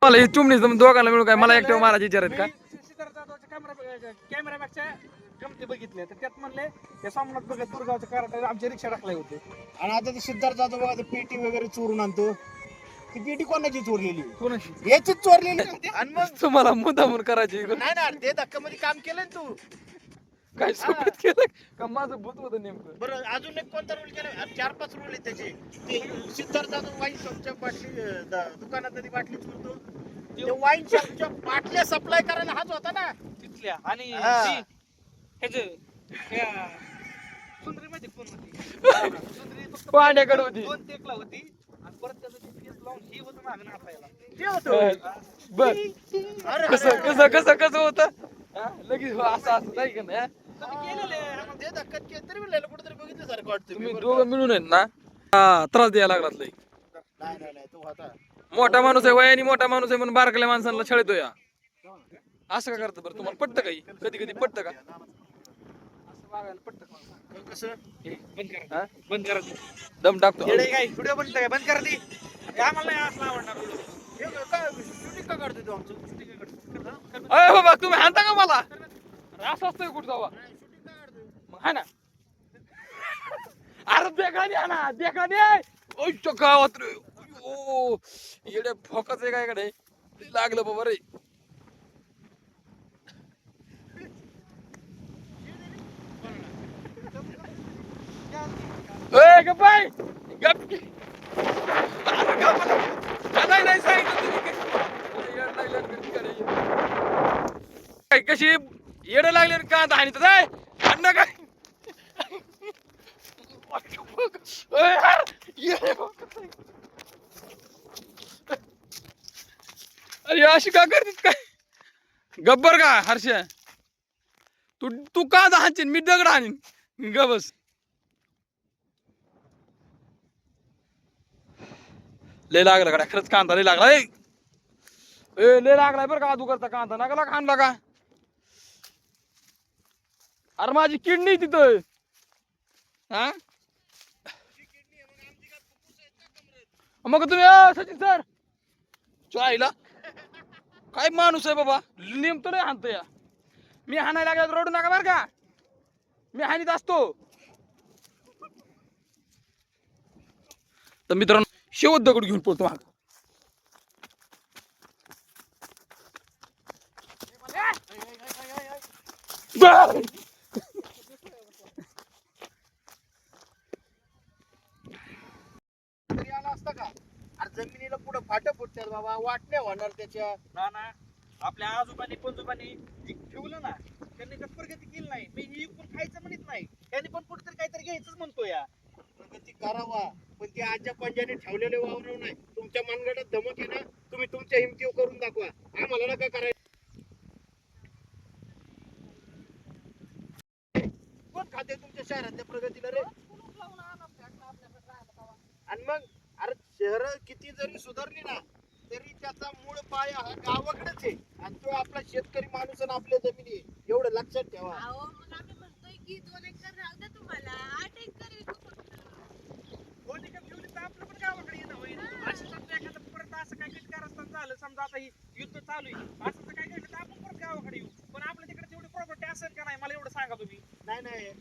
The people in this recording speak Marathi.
मला ही चुमणी दोघांना मिळून काय मला एकटे महाराज विचारत का सिद्धार्थ जाधवच्या कॅमेरा बॅगच्या गमती बघितले तर त्यात म्हणले त्या सोमनाथ बघत दुर्गावच्या कराटे आमची रिक्षा टाकले होते. आणि आता ते सिद्धार्थ जाधव बघा पेटी वगैरे चोरून आणतो. ती पेटी कोणाची चोरलेली? कोणाची याचीच चोरलेली. आणि मग तुम्हाला मुद्दामून करायची नाही ना ते धक्कामध्ये काम केलं ना तू. काय सोबत केलं का माझं भूत होतं नेमकं. बरं अजून एक कोणता रूल केला? 4-5 रूल आहेत त्याचे. ते सिद्धार्थ जाधव वाईन शॉपच्या बाटली दुकानात ती बाटली चोरतो. ते वाईन शॉपच्या बाटल्या सप्लाय करायला हाच होता ना तिथल्या. आणि सुंदरी मध्ये कोण होती? सुंदरी फक्त पाण्याकडे होती. 2 टेकला होती आणि परत त्याचं ते फेस लावून ही होतं मागं नाचायला. ते होतं. बर अरे कसं कसं कसं कसं होतं लगेच असं असं नाही का नाही केलेलं आहे. ते धक्का केलं तरी म्हणलं कुठेतरी बघितल्यासारखं वाटतं. तुम्ही दोघं मिळून आहेत ना त्रास द्यायला लागलात लई. नाही तो होता. मोठा माणूस आहे वयाने मोठा माणूस आहे म्हणून बारकल्या माणसांना छळतो या असं का करतं बरं तुम्हाला पटतं काही कधी कधी पटतं का असं वागायला पटतं का? कसं बंद करा. हा? बंद करा. दम टाकतो येडे काय व्हिडिओ बनतं काय? बंद करा ती. हे आम्हाला नाही असं आवडणार व्हिडिओ. हे काय शूटिंग का काढतोय तू आमचं? अय बाबा तुम्ही हाणता का मला असं असतंय कुठं जावा शूटिंग का काढतोय? मग हा ना अरे देखाने आणा देखाने ओय गावात रे ओ येडे फोकाच आहे काय कडे लागलं बाबा रे ए गप बाय गप की. अरे गप नाही नाही सांगितलं तुम्ही येड लागलं कधी करे काय कशी येड लागले का आणि तर जाय अन्न काय अरे अशी का करतीस काय गब्बर का हर्षा तू तू का हाणशील मी दगड हाणीन ग बस लय लागला कडा खरंच कांदा लय लागला ए लय लागलाय बरं का तू करता कांदा नका खाणला का अरे माझी किडनी तिथं हा मग तुम्ही सचिन सर चायला काय माणूस आहे बाबा नेमतो नाही हाणतो या मी हाणायला लागला रडू नका बरं का मी हानीत असतो तर मित्रांनो शेवट दगड घेऊन पळतो माग तरी आला असता का? अरे जमिनीला पुढे फाट फुटतात बाबा वाटण्या होणार त्याच्या. ना आपल्या आजोबांनी पंजोबांनी ठेवलं ना त्यांनी तर प्रगती केली नाही. मी ही पण खायचं म्हणत नाही. त्यांनी पण कुठेतरी काहीतरी घ्यायचंच म्हणतो या. प्रगती करावा पण ती आजच्या पंजाने ठेवलेले वावर नाही. तुमच्या मनगटात धमक आहे ना तुम्ही तुमच्या हिमतीवर करून दाखवा. आम्हाला नका करायचं. कोण खाते तुमच्या शहरातल्या प्रगतीला रे? आणि मग अरे शहर किती जरी सुधारली ना तरी त्याचा मूळ पाया हा गावाकडेच आहे. आणि तो आपला शेतकरी माणूस आणि आपल्या जमिनी आहे. एवढं लक्षात ठेवा. अहो मग आम्ही म्हणतोय की 2 एकर राहू द्या तुम्हाला 8 एकर विकू फक्त. 2 एकर ठेवली तर आपलं पण गावाकडे येणं होईल. असं समजा एखादं परत असं काही कारस्थान झालं समजा आता ही युद्ध चालू आहे असं जर काय घडलं तर आपण परत गावाकडे येऊ. पण आपल्या तिकडे तेवढी प्रॉपर्टी असेल का नाही मला एवढं सांगा तुम्ही. नाही